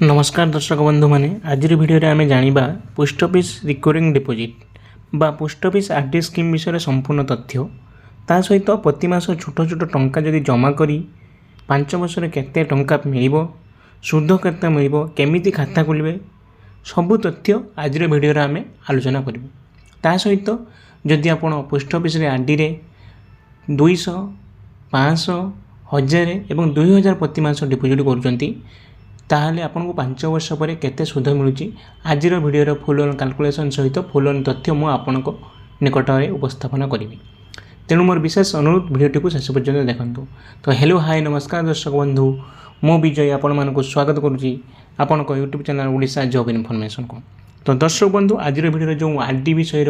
नमस्कार दर्शक बंधु मैंने आज भिडियो आम जाना पोस्ट ऑफिस रिकरिंग डिपोजिट बा पोस्ट ऑफिस आरडी स्कीम विषय संपूर्ण तथ्य ता सहित प्रति मास छोट छोट टंका जदि जमा करी 5 वर्ष केते टंका मिल सुध केते मिल केमिति खाता खोलिबे सबु तथ्य आज भिडियो आम आलोचना करूँ। ता सहित जदि आपण पोस्ट ऑफिस आरडी रे 200 500 1000 एवं 2000 प्रति मास डिपोजिट करुँच ताहले आपन को 5 वर्ष पर केते सुध मिलुची आज भिडियो फुल ऑन कैलकुलेशन सहित फुल ऑन तथ्य मु आपन को निकट में उपस्थापन करी। तेणु मोर विशेष अनुरोध भिडियोटी को शेष पर्यंत देखंतु। तो हेलो हाय नमस्कार दर्शक बंधु मो विजय आपण मान को स्वागत करुँची आपण को YouTube channel Odisha job information को। तो दर्शक बंधु आज भिडियो जो आरडी विषय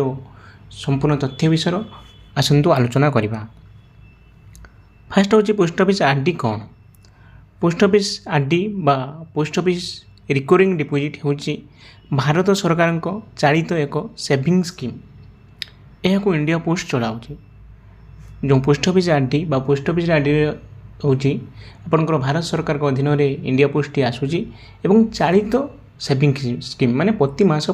संपूर्ण तथ्य विषय आसतु आलोचना करवा। फास्ट हूँ पोस्ट ऑफिस आरडी कौन। पोस्ट ऑफिस आरडी बा पोस्ट ऑफिस रिकरिंग डिपोजिट होची भारत सरकार को चालित एक सेविंग स्कीम। यह इंडिया पोस्ट चलाऊँगी जो पोस्ट ऑफिस आरडी बा पोस्ट ऑफिस आरडी होची आपनकर भारत सरकार को अधीन रे इंडिया पोस्ट आसूची एवं चालित सेविंग स्कीम माने प्रति मास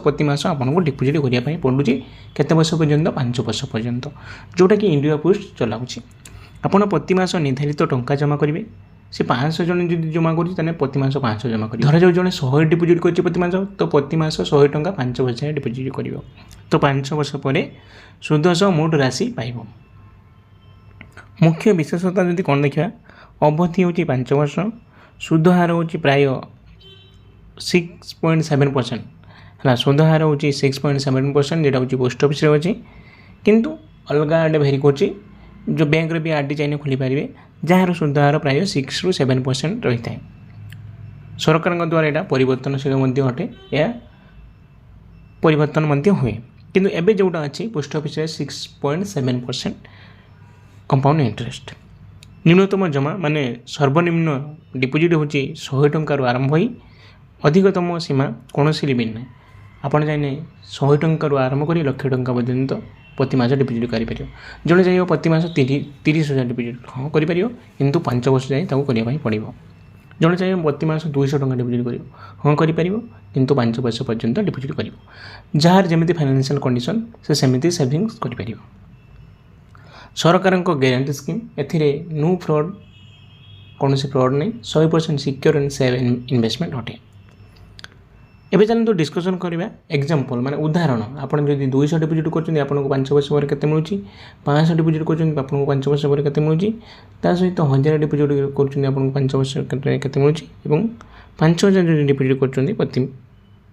आपको डिपोजिट करने पड़ुची केते वर्ष पर्यंत 5 वर्ष पर्यंत जोटा कि इंडिया पोस्ट चलाऊँगी। आपड़ प्रति मास निर्धारित टंका जमा करेंगे से 500 जन जी जमा कर प्रति मास 500 जमा कर धर जाऊ जन 100 डिपोजिट कर प्रति मास तो प्रति मास 100 टंका 5 वर्ष डिपोजिट कर तो 5 वर्ष पर सुध सह मोट राशि पाइब। मुख्य विशेषता जब कौन देखा अवधि हूँ 5 वर्ष सुध हार हूँ प्राय 6.7% है सुध हार हूँ 6.7% जेटा हूँ पोस्ट ऑफिस अच्छी किंतु अलग आड़े भेरी कर जो बैंक रे भी आरडी चाहिए खोली पारे जार सुध हार प्राय 6 ରୁ 7% रही है। सरकार द्वारा यहाँ परिवर्तनशील अटे या परिवर्तन हुए किंतु एबे जोटा अच्छी पोस्ट ऑफिस 6.7% कंपाउंड इंटरेस्ट। न्यूनतम जमा माने सर्वनिम्न डिपोजिट हूँ 100 टंकार आरंभ हो अधिकतम सीमा कौन लिमिट ना आपड़ चाहिए 100 टंकार आरंभ कर लक्ष टंका पर्यंत प्रति मास डिपोजिट कर जड़े चाहिए प्रति मास 30,000 डिपोजिट हाँ कर किंतु 5 वर्ष जाए करने पड़ो। जड़े चाहिए प्रति मास 200 टंका डिपोजिट कर हाँ कर किंतु 5 वर्ष पर्यंत डिपोजिट कर जार जमी फाइनेंशियल कंडीशन से सेमती सेविंग्स कर। सरकार गारंटी स्कीम ए नो फ्रॉड कौन फ्रॉड नहीं 100% सिक्योर एंड सेफ इन्वेस्टमेंट अटे। एबे चलते डिस्कसन करवा एग्जांपल माने उदाहरण आपन जदि 200 डिपोजिट करछन आपन को 5 वर्ष पर केते मिलुची 500 डिपोजिट करछन आपन को 5 वर्ष पर केते मिलुची ता सहित 1000 डिपोजिट करछन आपन को 5 वर्ष केते मिलुची एवं 5000 जदि डिपोजिट करछन प्रति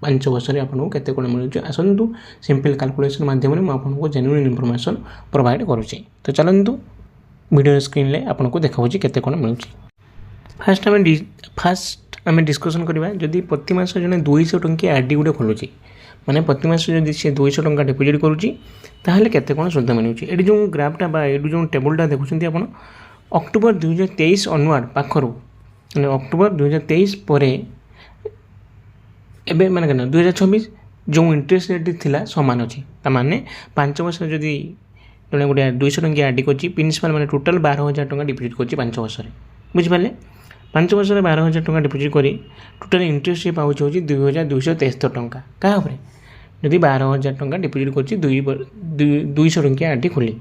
5 वर्ष रे आपन को केते कोन मिलुची आसंतु सिंपल कैलकुलेशन माध्यम रे म आपन को जेन्युइन इंफॉर्मेशन प्रोवाइड करूची। तो चलंतु वीडियो स्क्रीन ले आपन को देखाउची केते कोन मिलुची। फास्ट आम डिस्कसन करवा जदि प्रति मास जन 200 टंकी आरडी गुटे खोलुची माने प्रति मास जदि से 200 टंका डिपोजिट करुच्ची ताहले केते कोन सुध मिलुची। एडी जो ग्राफटा बा एडी जो टेबलटा देखुछंती आपण अक्टोबर 2023 अनवार्ड पाखरु माने अक्टोबर 2023 परे एबे माने केना 2026 जो इंटरेस्ट रेट थिला समान अछि ता माने 5 वर्ष जदि जने गुटे 200 टंकी आरडी करची प्रिंसिपल माने टोटल 12000 टंका डिपोजिट करची 5 वर्ष रे बुझि पाले 5 वर्ष 12,000 टंका डिपोजिट करी टोटाल इंटरेस्ट पाँच हूँ 2,273 टंका क्या जदि 12,000 टंका डिपोजिट कर 200 टंकिया आरडी खोली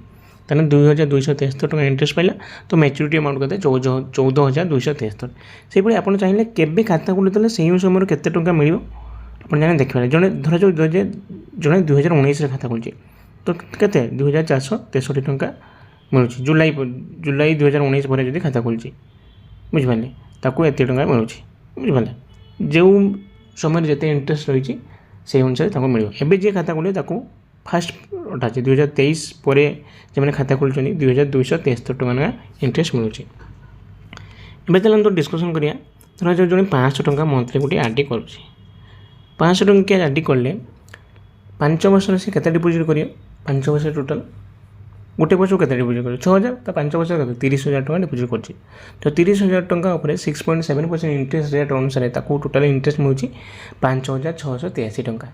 ताने 2,273 टंका इंटरेस्ट पाइला तो मैच्योरिटी अमाउंट कहते 14,273 से भाई आप चाहिए केबे खाता खोली से समय केते टंका मिल आप जाने देखिए जड़े धर जो जड़े 2019 खाता खोली तो केते 2,463 टंका मिलूँ जुलाई 2019 पर जब खाता खोली बुझिपारे ताकू एत टंका मिलूँ बुझिपारे जो समय जिते इंटरेस्ट रही से अनुसार मिले एवं जी खाता खोले फास्ट अटा 2023 पर जो खाता खोलुच्च 2,273 टंका इंटरेस्ट मिलूँ। एवं चलते डिस्कसन करिया धर जो जड़े 500 टंका मंथली गोटे आरडी करुच्ची 500 टंका आरडी कले 5 वर्ष से केते डिपोजिट कर 5 वर्ष टोटाल गोटे वर्ष के डिपोजिट कर 6,000 तो 5 वर्ष के 30,000 टंका डिपोजिट कर तो 30,000 टंका 6.7% इंटरेस्ट रेट अनुसार टोटाल इंटरेस्ट मिलूँ 5,683 टंका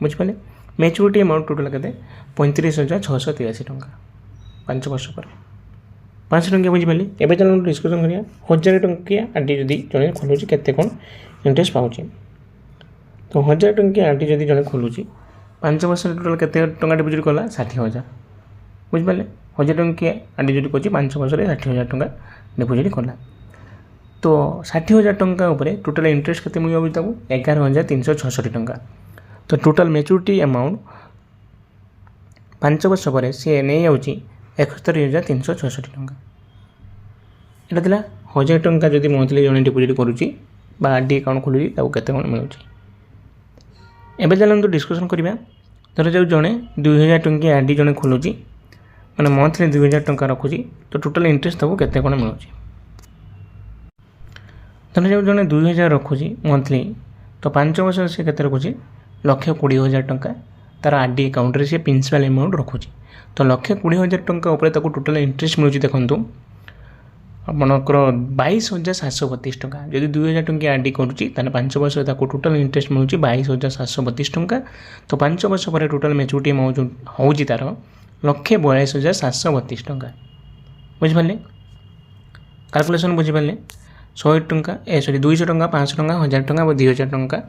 बुझिपारे। मैच्योरिटी अमाउंट टोटाल के 35,683 टंका 5 वर्ष पर 500 टंका बुझिपारे। एवं चलो डिस्कसन करिया 1000 टंकिया आरडी जदि जड़े खोलुची केते कोन इंटरेस्ट पाउची तो 1000 टंकिया आर डी जदि जड़े खोलुची 5 वर्ष टोटाल केते टंका डिपोजिट कला 60,000 बुझिपारे 1000 टंकिया आर डी जदि कौच 5 वर्ष 60,000 टंका डिपोजिट कला तो 60,000 टंका उपरे टोटाल इंटरेस्ट केते मिलिबो ताकू 11,366 टंका तो टोटाल मैच्योरिटी अमाउंट 5 वर्ष पर सी नहीं आउची 71,366 टंका एटा थिला 1000 टंका जदि मंथली जने डिपोजिट करूची बा आर डी अकाउंट खोलुची ताकू केते कोन मिलुची एबे चलନ୍ତୁ डिस्कशन करिबा धर जाऊ जने 2000 टंकी आर डी जने खोलुची माने मंथली 2000 टंका रखुची तो टोटल इंटरेस्ट ताकू केते कोन मिलुची धर जाऊ जने 2000 रखुची मंथली तो 5 वर्ष से केते रखुची 1,20,000 टंका तार आर डी अकाउंट रे से प्रिंसिपल अमाउंट रखुची तो 1,20,000 टंका ऊपर ताकू टोटल इंटरेस्ट मिलुची देखंतु आपणकर 22,732 टंका जदि 2000 टंका आर डी करुच्ची 5 वर्ष ताकू टोटल इंटरेस्ट मिलूँ 22,732 टंका तो 5 वर्ष पर टोटल मैच्योरिटी अमाउंट हूँ तार 1,42,732 टंका बुझिपारे कैलकुलेसन बुझिपारे 100 टंका 200 टंका 500 टंका 1000 टंका 2,000 टंका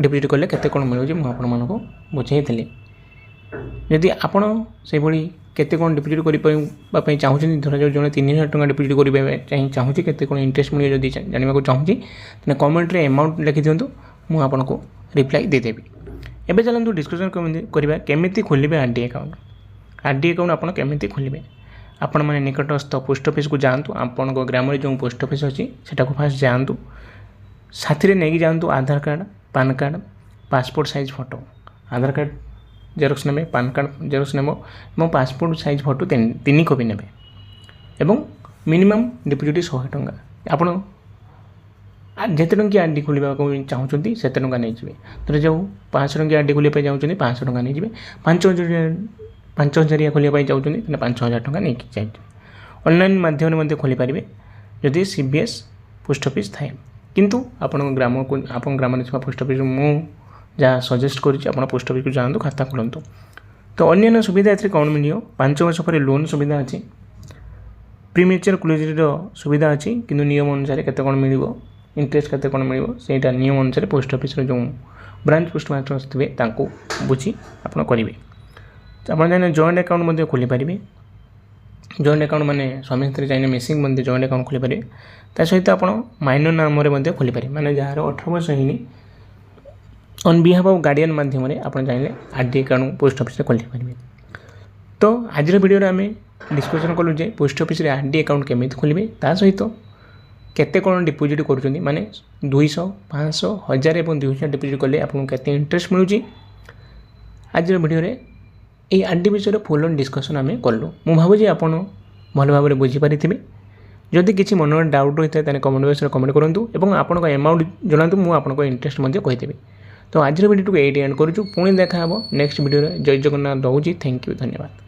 डिपोजिट कले केते कोन मिलूँ मुझे बुझाई जदि आपण से केते कोन डिपोजिट करि चाहूँ धर जो जने 3,000 टंका डिपोजिट करें चाहूँ केते कोन इंटरेस्ट मिले जदि जानवा चाहूँ तो कमेंट रे अमाउंट लिखि दिंतु मुझे आपको रिप्लाई देदेवी एबे चलନ୍ତୁ डिस्कशन करबा केमिति खोलिबे आर डी अकाउंट आपण केमिति खोलिबे आपण माने निकटस्थ पोस्ट ऑफिस को जांतु आपण ग्राम रे जो पोस्ट ऑफिस अछि सेटा को फास्ट जांतु साथी रे नेगी जांतु Aadhaar card PAN card passport size photo Aadhaar card xerox ने पैन कार्ड जेरक्स ने पासपोर्ट साइज फोटो 3 कॉपी ने एवं मिनिमम डिपोजिट 100 टंका आपण जिते टंकी आर डी खोलिबा को चाहूँगी से टंका नहीं जाए तो जो 500 टंकी आर डी खोलिया चाहूँगी 500 टंका नहीं जाए 5,000 खोलिया चाहूँगी 5,000 टंका नहीं जाए ऑनलाइन माध्यम खोली पारे जदि CBS पोस्ट ऑफिस थाए किंतु आपण ग्राम को आप ग्राम पोस्ट ऑफिस मु जहाँ सजेस्ट कर पोस्ट ऑफिस को जातु खाता खोलतु तो अन्य सुविधा ए कौन मिल 5 वर्ष पर लोन सुविधा अच्छी प्रीमेच्योर क्लोजर सुविधा अच्छी किंतु नियम अनुसार केते कौन मिल इंटरेस्ट केते कौन मिल सेटा नियम अनुसार पोस्ट ऑफिस जो ब्रांच पोस्ट मास्टर थे बुझी आप करेंगे आप जॉइंट अकाउंट खोली पारे जॉइंट अकाउंट माने स्वामी स्त्री चाहिए मिसिंग मध्य जॉइंट अकाउंट खोली पारे ता सहित आप माइनर नाम खोली पारे माने जार 18 वर्ष होनी ऑन बिहाफ ऑफ गार्डियन माध्यम आप चाहिए R D account post office खोली पारे तो आज वीडियो आम डिस्कसन कलु जे post office R D account केमी खोलेंगे ता सहित केते कौन डिपोजिट कर माने 200 500 1000 और 2,000 डिपोजिट कले आपको केते इंटरेस्ट मिलूँ आज वीडियो ये आर डी विषय फुल ऑन डिस्कसन आम कलु मु भावुँ आप भल भाव बुझीपारे जदि किसी मन में डाउट होता है कमेंट बॉक्स में कमेंट करूँ और आपको अमाउंट जनातु मुझे आपको इंटरेस्ट कहीदेवी तो आज वीडियो को ये एंड करूँ पुणी देखा नेक्स्ट वीडियो जय जगन्नाथ रोची थैंक यू धन्यवाद।